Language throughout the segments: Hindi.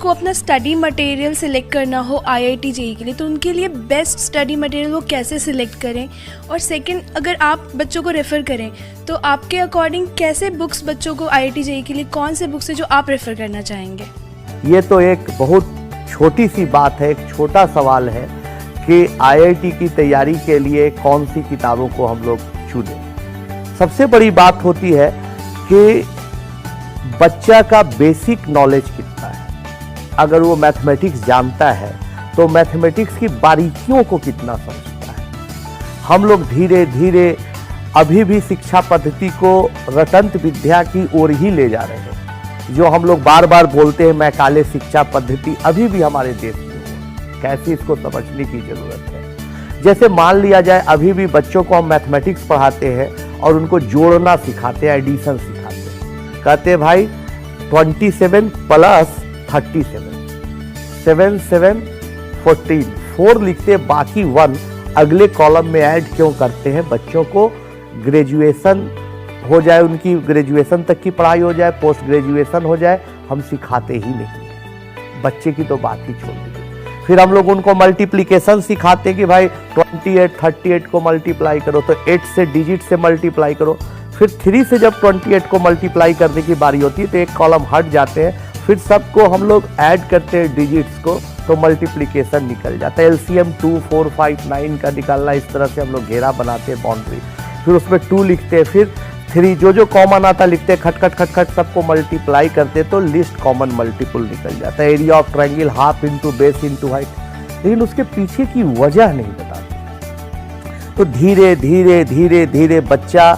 को अपना स्टडी मटेरियल सिलेक्ट करना हो IIT JEE के लिए, तो उनके लिए बेस्ट स्टडी मटेरियल वो कैसे सिलेक्ट करें? और सेकंड, अगर आप बच्चों को रेफ़र करें तो आपके अकॉर्डिंग कैसे बुक्स बच्चों को IIT JEE के लिए, कौन से बुक्स है जो आप रेफ़र करना चाहेंगे? ये तो एक बहुत छोटी सी बात है, एक छोटा सवाल है कि IIT की तैयारी के लिए कौन सी किताबों को हम लोग चुनें। सबसे बड़ी बात होती है कि बच्चा का बेसिक नॉलेज कितना है। अगर वो मैथमेटिक्स जानता है तो मैथमेटिक्स की बारीकियों को कितना समझता है। हम लोग धीरे धीरे अभी भी शिक्षा पद्धति को रटंत विद्या की ओर ही ले जा रहे हैं। जो हम लोग बार बार बोलते हैं मैकाले शिक्षा पद्धति अभी भी हमारे देश में है। कैसे इसको समझने की जरूरत है। जैसे मान लिया जाए अभी भी बच्चों को हम मैथमेटिक्स पढ़ाते हैं और उनको जोड़ना सिखाते हैं, एडिशन सिखाते हैं। कहते हैं भाई 27 प्लस 37, 7 7 14, 4 लिखते बाकी 1 अगले कॉलम में ऐड क्यों करते हैं? बच्चों को ग्रेजुएशन हो जाए, उनकी ग्रेजुएशन तक की पढ़ाई हो जाए, पोस्ट ग्रेजुएशन हो जाए, हम सिखाते ही नहीं। बच्चे की तो बात ही छोड़ दीजिए। फिर हम लोग उनको मल्टीप्लिकेशन सिखाते हैं कि भाई 28 38 को मल्टीप्लाई करो, तो 8 से डिजिट से मल्टीप्लाई करो। फिर 3 से जब 28 को मल्टीप्लाई करने की बारी होती है तो एक कॉलम हट जाते हैं, फिर सबको हम लोग ऐड करते हैं डिजिट्स को, तो मल्टीप्लिकेशन निकल जाता है। LCM 2 4 5 9 का निकालना, इस तरह से हम लोग घेरा बनाते हैं, बाउंड्री, फिर उसमें 2 लिखते हैं, फिर 3 जो कॉमन आता लिखते हैं, खट खट खट खट सबको मल्टीप्लाई करते तो लिस्ट कॉमन मल्टीपल निकल जाता है। Area of triangle half into base into height. लेकिन उसके पीछे की वजह नहीं बताते। तो धीरे धीरे धीरे धीरे बच्चा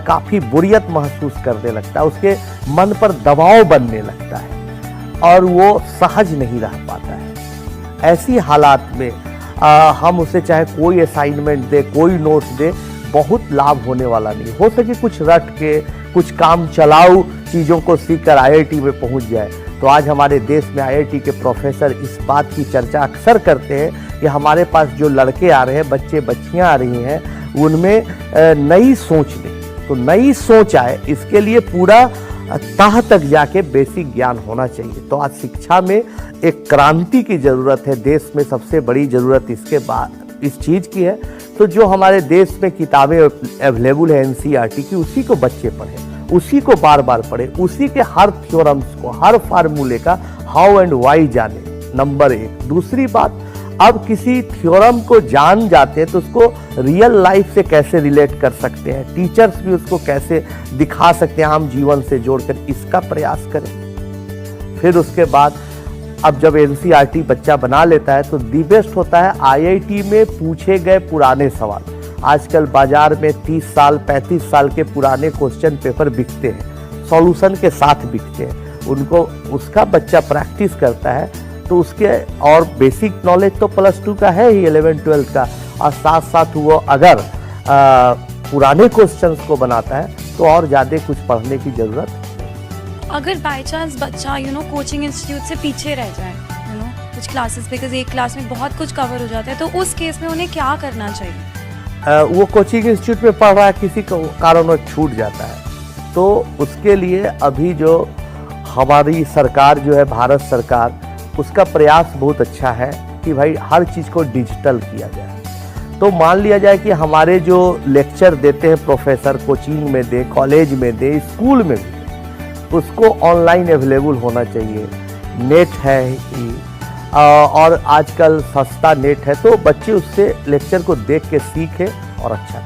काफ़ी बोरियत महसूस करने लगता है, उसके मन पर दबाव बनने लगता है और वो सहज नहीं रह पाता है। ऐसी हालात में हम उसे चाहे कोई असाइनमेंट दे, कोई नोट्स दे, बहुत लाभ होने वाला नहीं। हो सके कुछ रट के, कुछ काम चलाऊ चीज़ों को सीखकर IIT में पहुंच जाए। तो आज हमारे देश में IIT के प्रोफेसर इस बात की चर्चा अक्सर करते हैं कि हमारे पास जो लड़के आ रहे हैं, बच्चे बच्चियां आ रही हैं, उनमें नई सोच नहीं। तो नई सोच आए, इसके लिए पूरा तह तक जाके बेसिक ज्ञान होना चाहिए। तो आज शिक्षा में एक क्रांति की ज़रूरत है। देश में सबसे बड़ी ज़रूरत इसके बाद इस चीज़ की है। तो जो हमारे देश में किताबें अवेलेबल है NCERT की, उसी को बच्चे पढ़ें, उसी को बार बार पढ़ें, उसी के हर थ्योरम्स को, हर फार्मूले का हाउ एंड वाई जाने, नंबर 1। दूसरी बात, अब किसी थ्योरम को जान जाते हैं तो उसको रियल लाइफ से कैसे रिलेट कर सकते हैं, टीचर्स भी उसको कैसे दिखा सकते हैं आम जीवन से जोड़कर, इसका प्रयास करें। फिर उसके बाद अब जब NCERT बच्चा बना लेता है तो दी बेस्ट होता है IIT में पूछे गए पुराने सवाल। आजकल बाजार में 30 साल 35 साल के पुराने क्वेश्चन पेपर बिकते हैं, सॉल्यूशन के साथ बिकते हैं। उनको उसका बच्चा प्रैक्टिस करता है तो उसके, और बेसिक नॉलेज तो +2 का है ही, 11 12 का, और साथ साथ वो अगर पुराने क्वेश्चंस को बनाता है तो और ज़्यादा कुछ पढ़ने की ज़रूरत है। अगर बाय चांस बच्चा कोचिंग इंस्टीट्यूट से पीछे रह जाए, कुछ क्लासेस, बिकॉज एक क्लास में बहुत कुछ कवर हो जाता है, तो उस केस में उन्हें क्या करना चाहिए? वो कोचिंग इंस्टीट्यूट में पढ़ रहा है, किसी कारणवश छूट जाता है, तो उसके लिए अभी जो हमारी सरकार जो है, भारत सरकार, उसका प्रयास बहुत अच्छा है कि भाई हर चीज़ को डिजिटल किया जाए। तो मान लिया जाए कि हमारे जो लेक्चर देते हैं प्रोफेसर, कोचिंग में दे, कॉलेज में दे, स्कूल में दे, उसको ऑनलाइन अवेलेबल होना चाहिए। नेट है ही, और आजकल सस्ता नेट है, तो बच्चे उससे लेक्चर को देख के सीखें और अच्छा